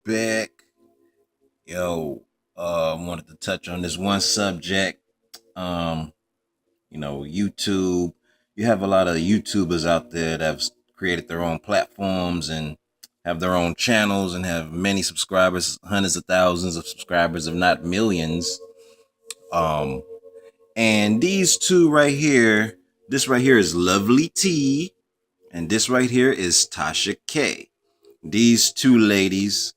back. Yo, wanted to touch on this one subject. Um, YouTube. You have a lot of YouTubers out there that have created their own platforms and have their own channels and have many subscribers, hundreds of thousands of subscribers, if not millions. Um, and these two right here, this right here is Lovely T, and this right here is Tasha K. These two ladies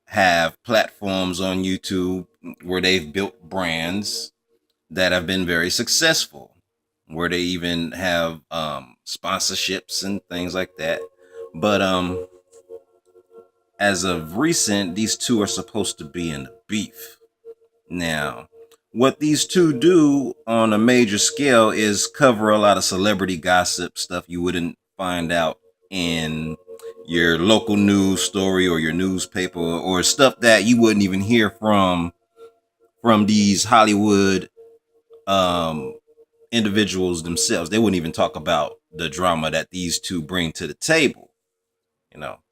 have platforms on YouTube where they've built brands that have been very successful, where they even have sponsorships and things like that. But as of recent, these two are supposed to be in beef. Now, what these two do on a major scale is cover a lot of celebrity gossip stuff you wouldn't find out in your local news story or your newspaper, or stuff that you wouldn't even hear from these Hollywood um individuals themselves. They wouldn't even talk about the drama that these two bring to the table.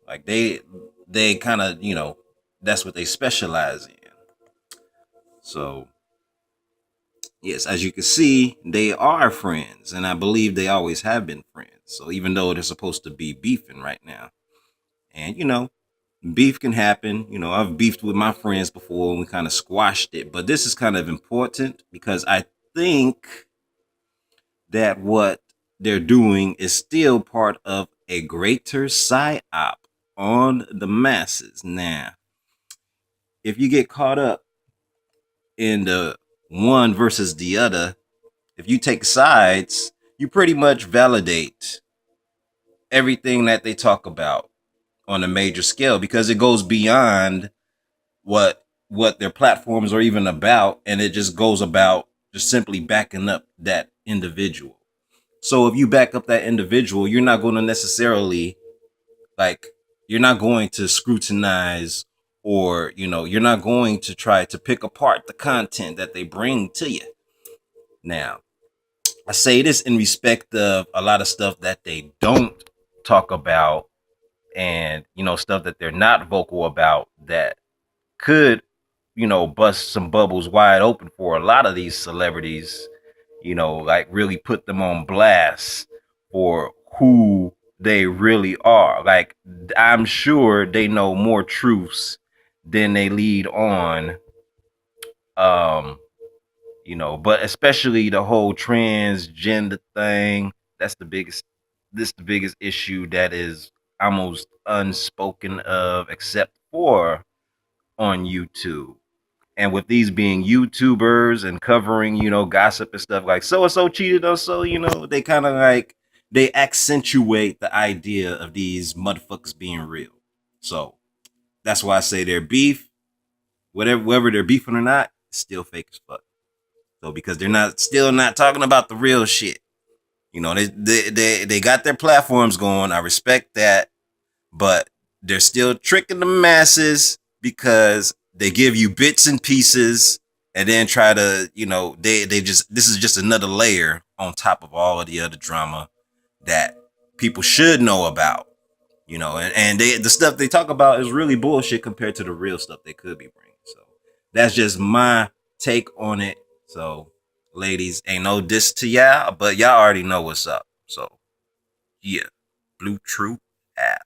Like they kind of, that's what they specialize in. So yes, as you can see, they are friends, and I believe they always have been friends. So even though they're supposed to be beefing right now, and beef can happen. I've beefed with my friends before and we kind of squashed it, but this is kind of important because I think that what they're doing is still part of a greater psyop on the masses. Now, if you get caught up in the one versus the other, if you take sides, you pretty much validate everything that they talk about on a major scale, because it goes beyond what their platforms are even about, and it just goes about just simply backing up that individual. So if you back up that individual, you're not going to necessarily, like, you're not going to scrutinize, or you're not going to try to pick apart the content that they bring to you. Now, I say this in respect of a lot of stuff that they don't talk about, and stuff that they're not vocal about, that could bust some bubbles wide open for a lot of these celebrities, like really put them on blast for who they really are. Like, I'm sure they know more truths than they lead on. Um, but especially the whole transgender thing, that's the biggest the biggest issue that is almost unspoken of, except for on YouTube. And with these being YouTubers and covering, gossip and stuff, like so and so cheated on so, they kind of like, they accentuate the idea of these motherfuckers being real. So that's why I say their beef, whether they're beefing or not, it's still fake as fuck. So because they're not talking about the real shit. They got their platforms going. I respect that, but they're still tricking the masses because they give you bits and pieces, and then try to, they just, this is just another layer on top of all of the other drama that people should know about. And the stuff they talk about is really bullshit compared to the real stuff they could be bringing. So that's just my take on it. So ladies, ain't no diss to y'all, but y'all already know what's up. So yeah, Bluu Truu out.